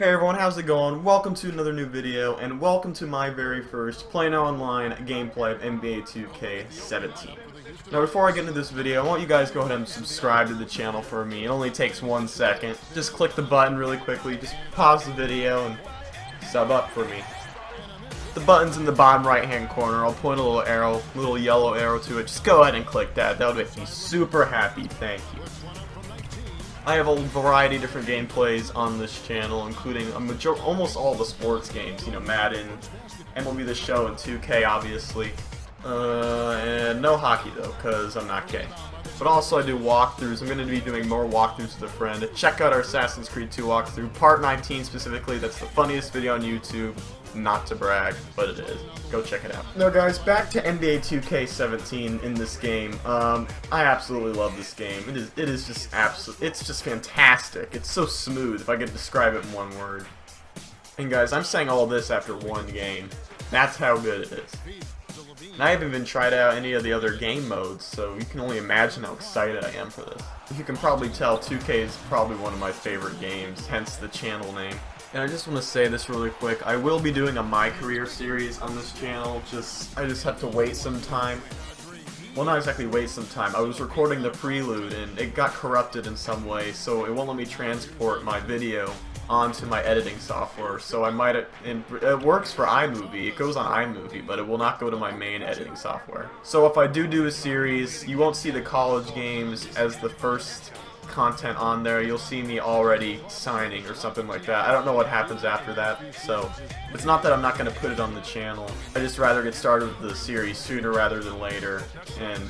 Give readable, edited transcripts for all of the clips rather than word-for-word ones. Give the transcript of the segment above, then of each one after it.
Hey everyone, how's it going? Welcome to another new video, and welcome to my very first PlayNow Online gameplay of NBA 2K17. Now before I get into this video, I want you guys to go ahead and subscribe to the channel for me. It only takes 1 second. Just click the button really quickly, just pause the video and sub up for me. The button's in the bottom right hand corner. I'll point a little arrow, little yellow arrow to it. Just go ahead and click that. That would make me super happy, thank you. I have a variety of different gameplays on this channel, including almost all the sports games, you know, Madden, MLB The Show, and 2K, obviously. And no hockey, though, because I'm not gay. But also I do walkthroughs. I'm going to be doing more walkthroughs with a friend. Check out our Assassin's Creed 2 walkthrough, Part 19 specifically. That's the funniest video on YouTube. Not to brag, but it is. Go check it out. Now guys, back to NBA 2K17 in this game. I absolutely love this game. It is just it's just fantastic. It's so smooth, if I could describe it in one word. And guys, I'm saying all this after one game. That's how good it is. And I haven't even tried out any of the other game modes, so you can only imagine how excited I am for this. You can probably tell 2K is probably one of my favorite games, hence the channel name. And I just want to say this really quick, I will be doing a My Career series on this channel, I just have to wait some time. Well, not exactly wait some time, I was recording the prelude and it got corrupted in some way, so it won't let me transport my video onto my editing software, so I might, it works for iMovie, it goes on iMovie, but it will not go to my main editing software. So if I do a series, you won't see the college games as the first content on there. You'll see me already signing or something like that. I don't know what happens after that, so it's not that I'm not going to put it on the channel. I just rather get started with the series sooner rather than later, and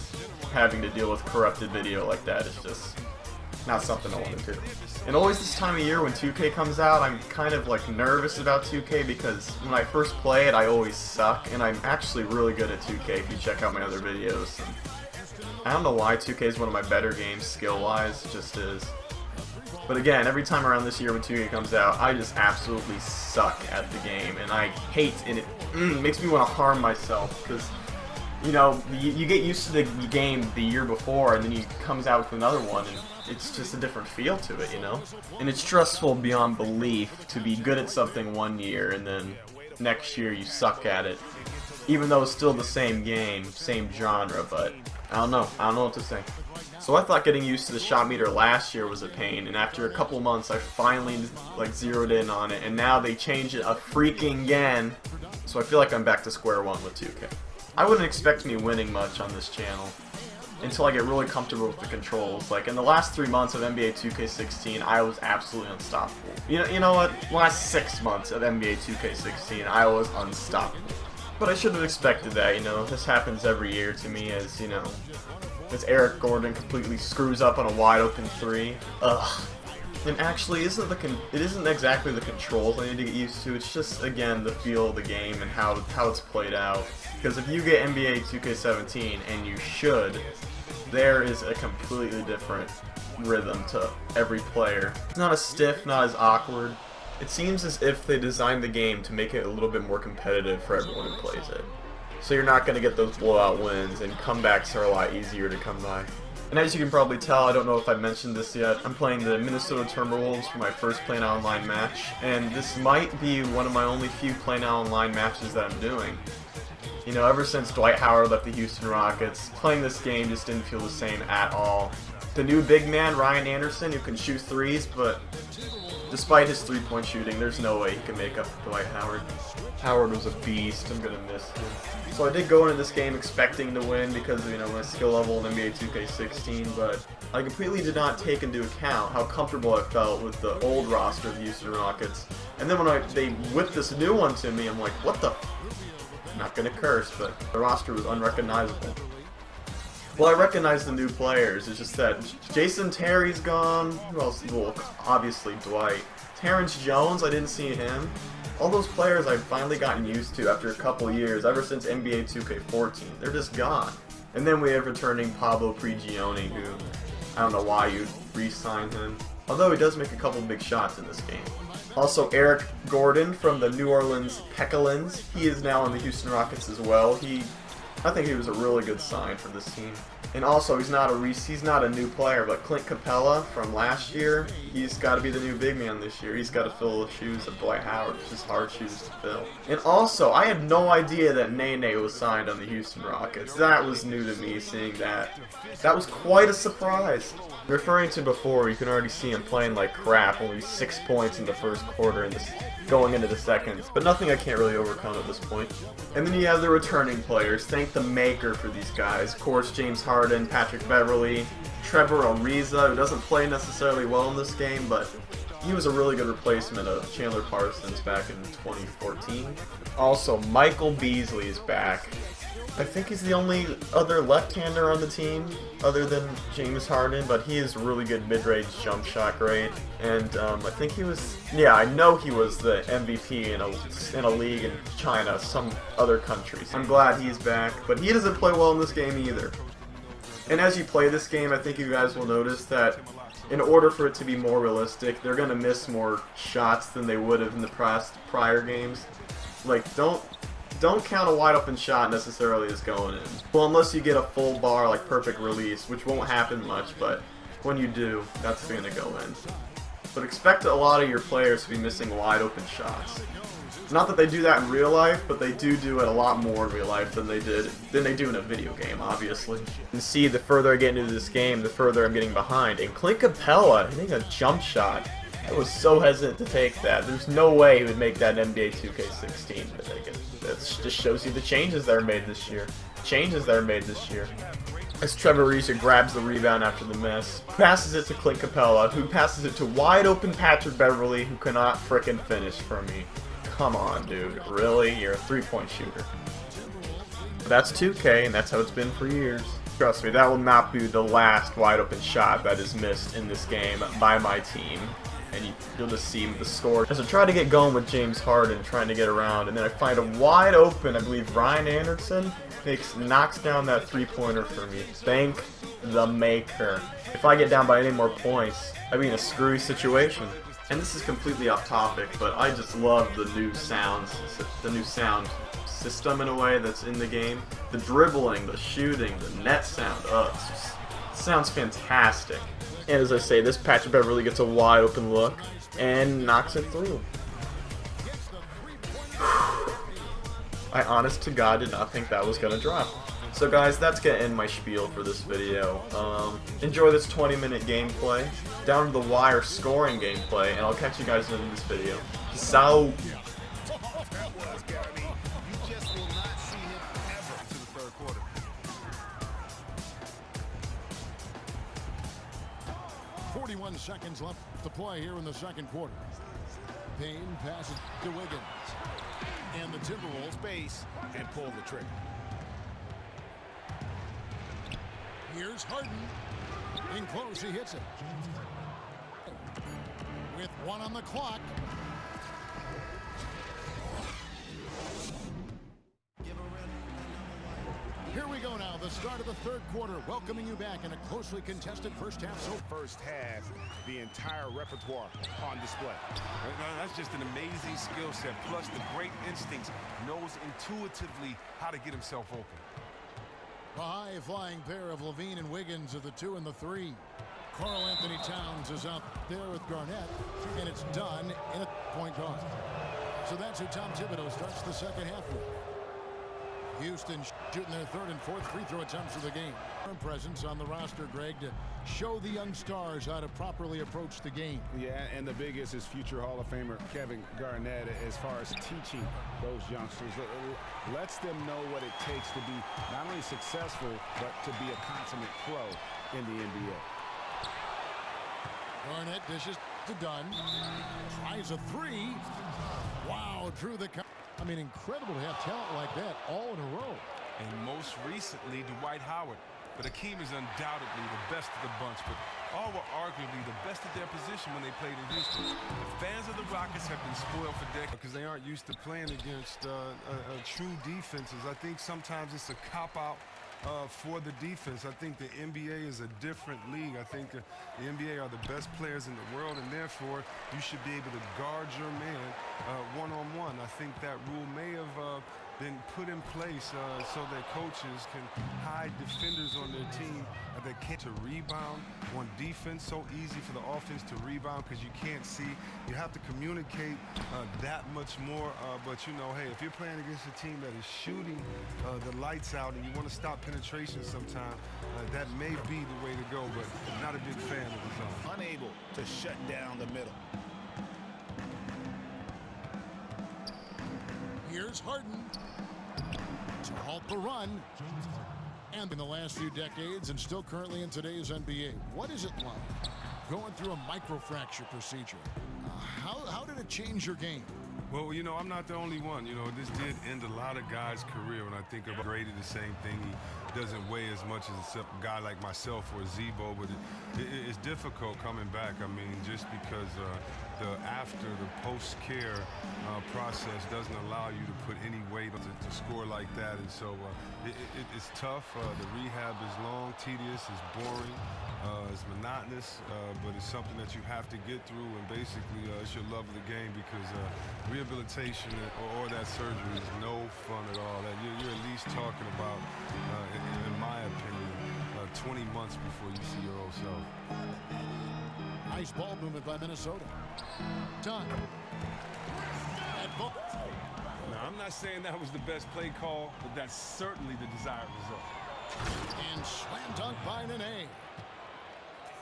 having to deal with corrupted video like that is just not something I want to do. And always this time of year when 2K comes out, I'm kind of like nervous about 2K because when I first play it, I always suck, and I'm actually really good at 2K if you check out my other videos. And I don't know why 2K is one of my better games skill-wise, it just is. But again, every time around this year when 2K comes out, I just absolutely suck at the game, and I hate it. It makes me want to harm myself, because, you know, you get used to the game the year before, and then it comes out with another one, and it's just a different feel to it, you know? And it's stressful beyond belief to be good at something one year, and then next year you suck at it. Even though it's still the same game, same genre, but I don't know what to say. So I thought getting used to the shot meter last year was a pain, and after a couple months I finally like zeroed in on it, and now they changed it a freaking again. So I feel like I'm back to square one with 2K. I wouldn't expect me winning much on this channel until I get really comfortable with the controls. Like in the last 3 months of NBA 2K16, I was absolutely unstoppable. You know what? Last 6 months of NBA 2K16, I was unstoppable. But I should have expected that, you know. This happens every year to me as, you know, as Eric Gordon completely screws up on a wide open 3. Ugh. And actually, it isn't exactly the controls I need to get used to, it's just, again, the feel of the game and how it's played out. Because if you get NBA 2K17, and you should, there is a completely different rhythm to every player. It's not as stiff, not as awkward. It seems as if they designed the game to make it a little bit more competitive for everyone who plays it. So you're not going to get those blowout wins, and comebacks are a lot easier to come by. And as you can probably tell, I don't know if I mentioned this yet, I'm playing the Minnesota Timberwolves for my first PlayNow Online match, and this might be one of my only few PlayNow Online matches that I'm doing. You know, ever since Dwight Howard left the Houston Rockets, playing this game just didn't feel the same at all. The new big man, Ryan Anderson, who can shoot threes, but despite his three-point shooting, there's no way he can make up for Dwight Howard. Howard was a beast. I'm gonna miss him. So I did go into this game expecting to win because of, you know, my skill level in NBA 2K16, but I completely did not take into account how comfortable I felt with the old roster of the Houston Rockets. And then when they whipped this new one to me, I'm like, what the? I'm not gonna curse, but the roster was unrecognizable. Well, I recognize the new players, it's just that Jason Terry's gone, who else? Well, obviously Dwight. Terrence Jones, I didn't see him. All those players I've finally gotten used to after a couple of years, ever since NBA 2K14, they're just gone. And then we have returning Pablo Prigioni, who, I don't know why you'd re-sign him, although he does make a couple big shots in this game. Also, Eric Gordon from the New Orleans Pelicans, he is now in the Houston Rockets as well. I think he was a really good sign for this team. And also, he's not a new player, but Clint Capella from last year, he's got to be the new big man this year. He's got to fill the shoes of Dwight Howard, which is hard shoes to fill. And also, I had no idea that Nene was signed on the Houston Rockets. That was new to me, seeing that. That was quite a surprise. Referring to before, you can already see him playing like crap, only 6 points in the first quarter and going into the second. But nothing I can't really overcome at this point. And then you have the returning players. Thank the maker for these guys. Of course, James Harden, Patrick Beverley, Trevor Ariza, who doesn't play necessarily well in this game, but he was a really good replacement of Chandler Parsons back in 2014. Also, Michael Beasley is back. I think he's the only other left-hander on the team other than James Harden, but he is really good mid-range jump shot grade. And I think he was, yeah, I know he was the MVP in a league in China, some other countries. I'm glad he's back, but he doesn't play well in this game either. And as you play this game, I think you guys will notice that in order for it to be more realistic, they're going to miss more shots than they would have in the prior games. Like, don't count a wide open shot necessarily as going in. Well, unless you get a full bar, like perfect release, which won't happen much, but when you do, that's going to go in. But expect a lot of your players to be missing wide open shots. Not that they do that in real life, but they do it a lot more in real life than they do in a video game, obviously. And see, the further I get into this game, the further I'm getting behind. And Clint Capella hitting a jump shot. I was so hesitant to take that. There's no way he would make that in NBA 2K16. But that just shows you the changes that are made this year. As Trevor Ariza grabs the rebound after the miss, passes it to Clint Capella, who passes it to wide open Patrick Beverley, who cannot frickin' finish for me. Come on, dude. Really? You're a three-point shooter. But that's 2K, and that's how it's been for years. Trust me, that will not be the last wide open shot that is missed in this game by my team. And you'll just see the score. As I try to get going with James Harden, trying to get around, and then I find a wide open, I believe Ryan Anderson knocks down that three-pointer for me. Thank the maker. If I get down by any more points, I'd be in a screwy situation. And this is completely off topic, but I just love the new sound system in a way that's in the game. The dribbling, the shooting, the net sound, it sounds fantastic. And as I say, this Patrick Beverley gets a wide open look and knocks it through. I honest to God did not think that was going to drop. So guys, that's going to end my spiel for this video. Enjoy this 20-minute gameplay, down to the wire scoring gameplay, and I'll catch you guys in this video. Peace out. 41 seconds left to play here in the second quarter. Payne passes to Wiggins. And the Timberwolves base and pull the trigger. Here's Harden. In close, he hits it. With one on the clock. Here we go now, the start of the third quarter, welcoming you back in a closely contested first half. So first half, the entire repertoire on display. That's just an amazing skill set, plus the great instincts, knows intuitively how to get himself open. A high-flying pair of Levine and Wiggins are the 2 and the 3. Karl Anthony Towns is out there with Garnett, and it's done in a point guard. So that's who Tom Thibodeau starts the second half with. Houston shooting their third and fourth free throw attempts of the game. Presence on the roster, Greg, to show the young stars how to properly approach the game. Yeah, and the biggest is future Hall of Famer Kevin Garnett as far as teaching those youngsters. Lets them know what it takes to be not only successful, but to be a consummate pro in the NBA. Garnett dishes to Dunn. Tries a 3. Wow, drew the... I mean, incredible to have talent like that all in a row. And most recently, Dwight Howard. But Hakeem is undoubtedly the best of the bunch, but all were arguably the best at their position when they played in Houston. The fans of the Rockets have been spoiled for decades because they aren't used to playing against true defenses. I think sometimes it's a cop-out for the defense. I think the NBA is a different league. I think the NBA are the best players in the world, and therefore you should be able to guard your man one-on-one. I think that rule may have been put in place so that coaches can hide defenders on their team that can't to rebound on defense. So easy for the offense to rebound because you can't see. You have to communicate that much more. But, you know, hey, if you're playing against a team that is shooting the lights out and you want to stop penetration sometime, that may be the way to go, but not a big fan of the zone. Unable to shut down the middle. Here's Harden to halt the run. And in the last few decades and still currently in today's NBA, what is it like going through a microfracture procedure? How did it change your game? Well, you know, I'm not the only one. You know, this did end a lot of guys' career. When I think of Grady, the same thing. He doesn't weigh as much as a guy like myself or Zebo, but it's difficult coming back. I mean, just because the post-care process doesn't allow you to put any weight to score like that, and so it's tough. The rehab is long, tedious, it's boring, it's monotonous, but it's something that you have to get through, and basically it's your love of the game because rehabilitation or that surgery is no fun at all. That you're at least talking about, in my opinion, 20 months before you see your old self. Nice ball movement by Minnesota. Done. Now, I'm not saying that was the best play call, but that's certainly the desired result. And slam dunk by Nene.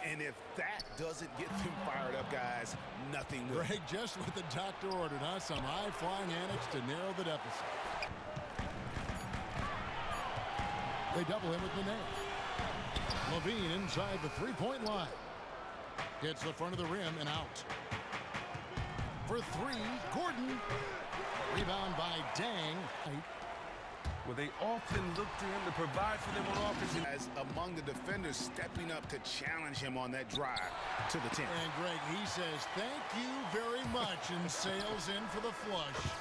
And if that doesn't get them fired up, guys, nothing will. Greg, just what the doctor ordered, huh? Some high-flying annex to narrow the deficit. They double him with Nene. Levine inside the three-point line. Hits the front of the rim and out. For three, Gordon. Rebound by Dang. Well, they often look to him to provide for them on offense. As among the defenders stepping up to challenge him on that drive to the 10. And Greg, he says, thank you very much, and sails in for the flush.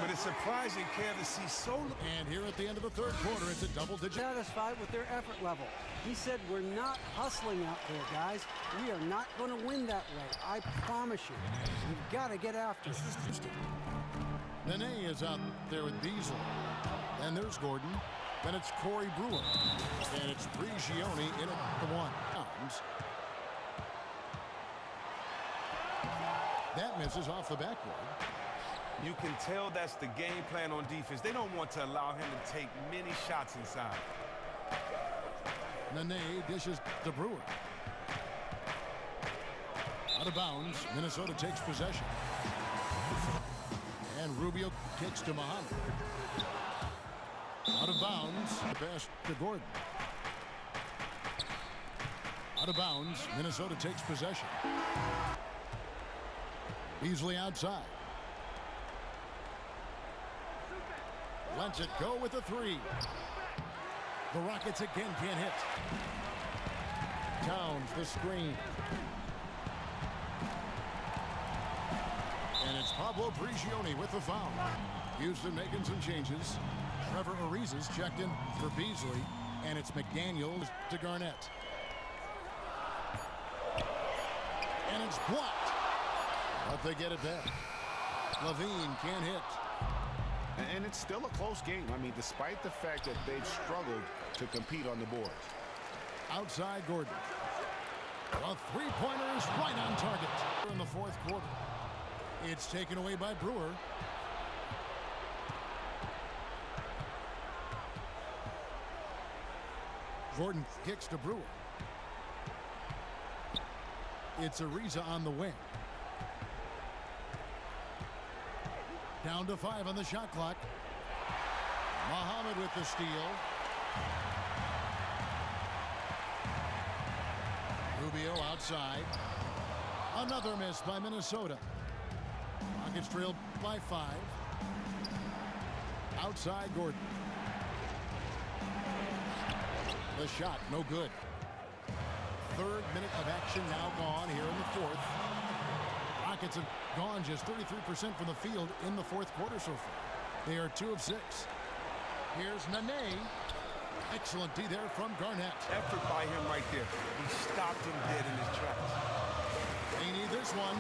But it's surprising, Kev, to see so... And here at the end of the third quarter, it's a double-digit. Satisfied with their effort level. He said, we're not hustling out there, guys. We are not going to win that way. I promise you. You've got to get after it. Nene is out there with Beasley. And there's Gordon. Then it's Corey Brewer. And it's Prigioni in at the one. That misses off the backboard. You can tell that's the game plan on defense. They don't want to allow him to take many shots inside. Nene dishes to Brewer. Out of bounds. Minnesota takes possession. And Rubio kicks to Muhammad. Out of bounds. The pass to Gordon. Out of bounds. Minnesota takes possession. Beasley outside. Lets it go with a three. The Rockets again can't hit. Towns the screen. And it's Pablo Prigioni with the foul. Houston making some changes. Trevor Ariza's checked in for Beasley. And it's McDaniels to Garnett. And it's blocked. But they get it back. Levine can't hit. And it's still a close game. I mean, despite the fact that they've struggled to compete on the board. Outside Gordon. A three-pointer is right on target in the fourth quarter. It's taken away by Brewer. Gordon kicks to Brewer. It's Ariza on the wing. Down to 5 on the shot clock. Muhammad with the steal. Rubio outside. Another miss by Minnesota. Rockets trailed by 5. Outside Gordon. The shot, no good. Third minute of action now gone here in the fourth. Rockets have gone just 33% from the field in the fourth quarter so far. They are 2 of 6. Here's Nene. Excellent D there from Garnett. Effort by him right there. He stopped him dead in his tracks. They need this one.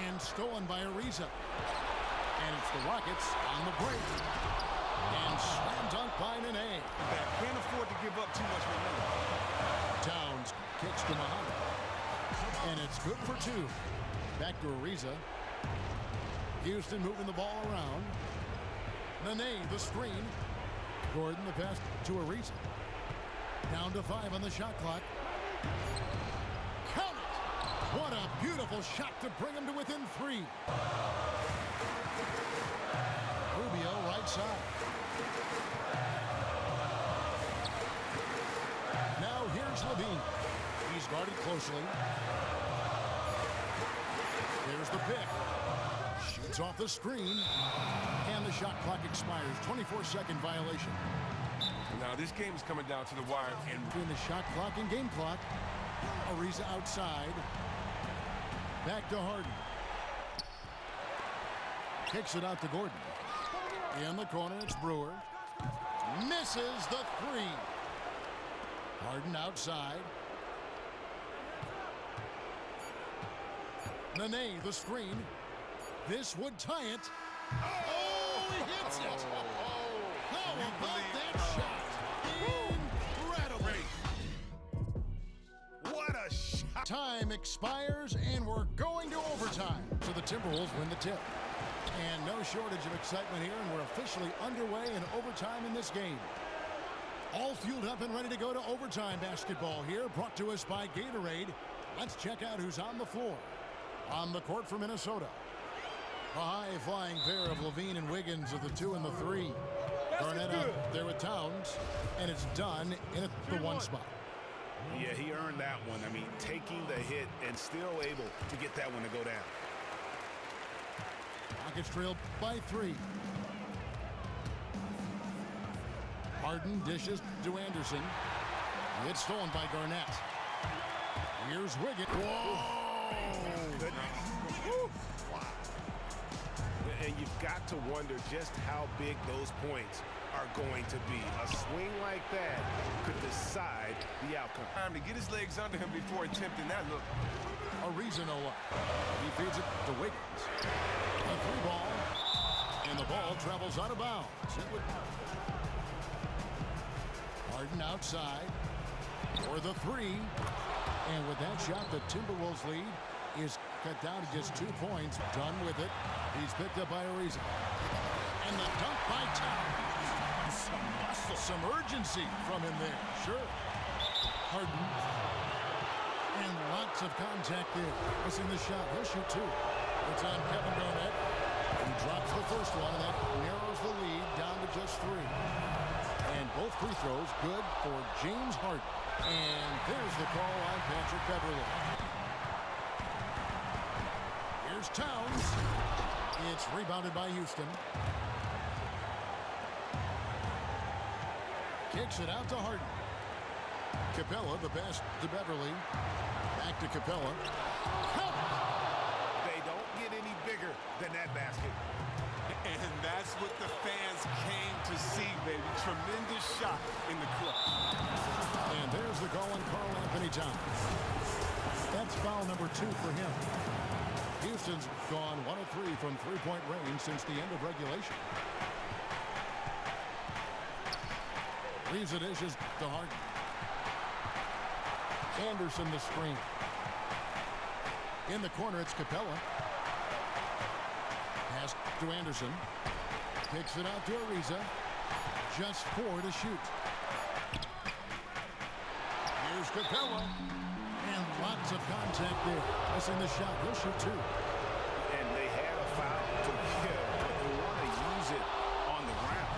And stolen by Ariza. And it's the Rockets on the break. And slam dunk by Nene. Can't afford to give up too much momentum. Towns kicks to Muhammad. And it's good for two. Back to Ariza. Houston moving the ball around. Nene, the screen. Gordon, the pass to Ariza. Down to 5 on the shot clock. Count it! What a beautiful shot to bring him to within 3. Rubio, right side. Now here's Levine. He's guarded closely. Here's the pick. Shoots off the screen. And the shot clock expires. 24-second violation. Now this game is coming down to the wire. And between the shot clock and game clock. Ariza outside. Back to Harden. Kicks it out to Gordon. In the corner, it's Brewer. Misses the 3. Harden outside. Nene, the screen. This would tie it. Oh, he hits it. How about that shot? Incredible. What a shot. Time expires, and we're going to overtime. So the Timberwolves win the tip. And no shortage of excitement here, and we're officially underway in overtime in this game. All fueled up and ready to go to overtime basketball here, brought to us by Gatorade. Let's check out who's on the floor. On the court for Minnesota. A high-flying pair of Levine and Wiggins of the 2 and the 3. Garnett up there with Towns, and it's done in the 1 spot. Yeah, he earned that one. I mean, taking the hit and still able to get that one to go down. Rockets trail by 3. Harden dishes to Anderson. It's stolen by Garnett. Here's Wiggins. Whoa! Wow. And you've got to wonder just how big those points are going to be. A swing like that could decide the outcome. Time to get his legs under him before attempting that look. Ariza no up. He feeds it to Wiggins. A 3 ball. And the ball travels out of bounds. Harden outside for the 3. And with that shot, the Timberwolves lead is cut down to just 2 points. Done with it. He's picked up by Ariza. And the dunk by Towns. Some muscle. Some urgency from him there. Sure. Harden. And lots of contact there. Missing the shot. He'll shoot 2. It's on Kevin Garnett. He drops the first one, and that narrows the lead down to just 3. And both free throws good for James Harden. And there's the call on Patrick Beverley. Here's Towns. It's rebounded by Houston. Kicks it out to Harden. Capella, the pass to Beverley. Back to Capella. They don't get any bigger than that basket. And that's what the fans came to see, baby. Tremendous shot in the clutch. And there's the call on Karl Anthony Towns. That's foul number 2 for him. Houston's gone 1 of 3 from 3-point range since the end of regulation. Leaves the dishes to Harden. Anderson the screen. In the corner, it's Capella. Pass to Anderson. Kicks it out to Ariza. Just 4 to shoot. Here's Capella. And lots of contact there. Missing the shot. He'll shoot 2. And they had a foul to give. They want to use it on the ground.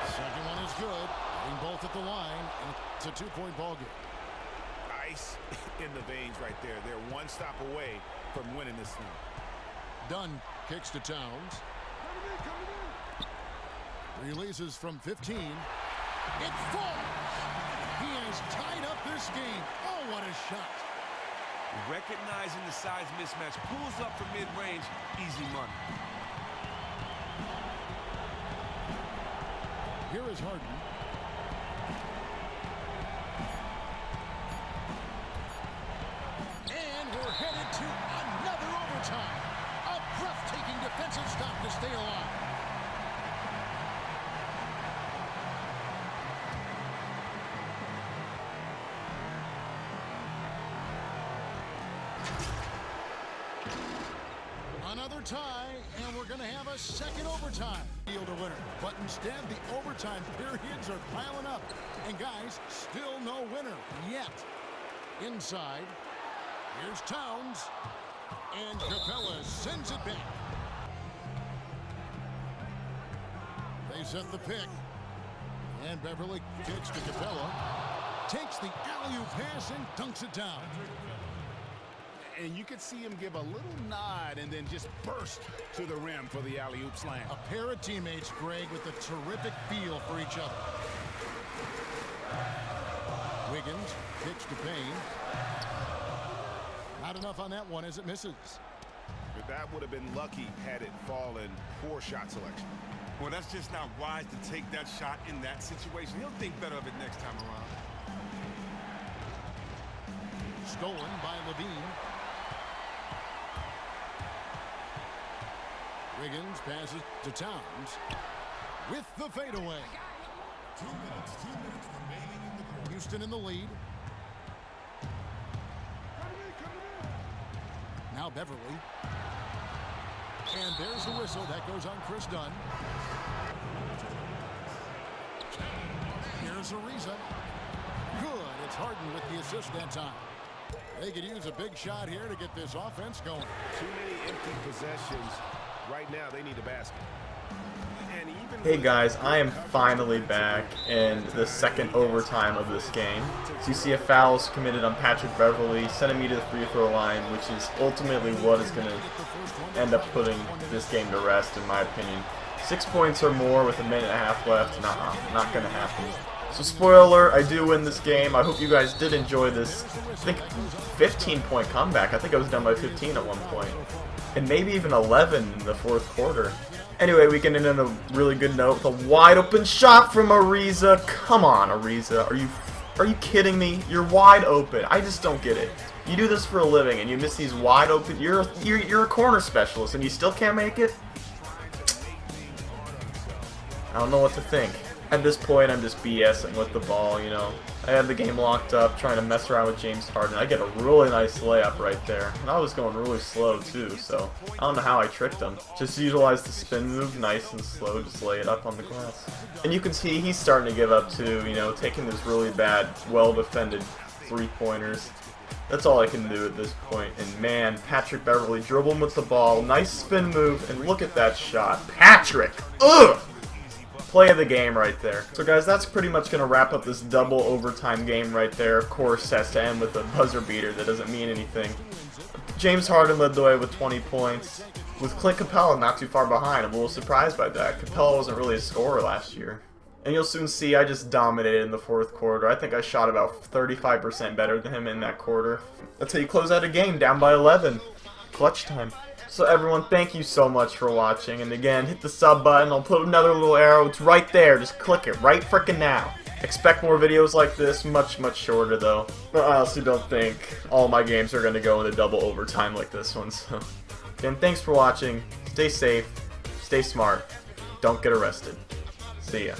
Second one is good. Getting both at the line. And it's a 2-point ball game. Ice in the veins right there. They're 1 stop away from winning this thing. Dunn kicks to Towns. Releases from 15. It falls! He has tied up this game. Oh, what a shot. Recognizing the size mismatch, pulls up from mid-range, easy money. Here is Harden. And we're headed to another overtime. stay alive. Another tie, and we're going to have a second overtime. Field a winner, but instead the overtime periods are piling up. And guys, still no winner yet. Inside, here's Towns, and Capella sends it back. They set the pick, and Beverly kicks to Capella, takes the alley-oop pass and dunks it down. And you could see him give a little nod and then just burst to the rim for the alley-oop slam. A pair of teammates, Greg, with a terrific feel for each other. Wiggins kicks to Payne. Not enough on that one as it misses. But that would have been lucky had it fallen. Poor shot selection. Well, that's just not wise to take that shot in that situation. He'll think better of it next time around. Stolen by Levine. Wiggins passes to Towns with the fadeaway. 2 minutes remaining in the quarter. Houston in the lead. Now Beverly. And there's the whistle. That goes on Chris Dunn. Here's Ariza. Good. It's Harden with the assist that time. They could use a big shot here to get this offense going. Too many empty possessions. Right now, they need a basket. And even Hey guys, I am finally back in the second overtime of this game. So you see a foul is committed on Patrick Beverly, sending me to the free throw line, which is ultimately what is going to end up putting this game to rest, in my opinion. 6 points or more with a minute and a half left, not going to happen. So spoiler, I do win this game. I hope you guys did enjoy this, I think, 15-point comeback. I think I was down by 15 at one point. And maybe even 11 in the fourth quarter. Anyway, we can end on a really good note with a wide open shot from Ariza. Come on, Ariza. Are you kidding me? You're wide open. I just don't get it. You do this for a living and you miss these wide open. You're a corner specialist and you still can't make it? I don't know what to think. At this point, I'm just BSing with the ball, you know. I had the game locked up, trying to mess around with James Harden. I get a really nice layup right there. And I was going really slow, too, so I don't know how I tricked him. Just utilize the spin move, nice and slow, just lay it up on the glass. And you can see he's starting to give up, too, you know, taking those really bad, well-defended three-pointers. That's all I can do at this point. And man, Patrick Beverly dribbling with the ball, nice spin move, and look at that shot. Patrick! Ugh! Play of the game right there. So guys, that's pretty much going to wrap up this double overtime game right there. Of course, has to end with a buzzer beater that doesn't mean anything. James Harden led the way with 20 points, with Clint Capella not too far behind. I'm a little surprised by that. Capella wasn't really a scorer last year. And you'll soon see I just dominated in the fourth quarter. I think I shot about 35% better than him in that quarter. That's how you close out a game, down by 11. Clutch time. So everyone, thank you so much for watching, and again, hit the sub button. I'll put another little arrow. It's right there. Just click it right frickin' now. Expect more videos like this, much shorter though. But I honestly don't think all my games are going to go into double overtime like this one. So again, thanks for watching. Stay safe, stay smart, don't get arrested. See ya.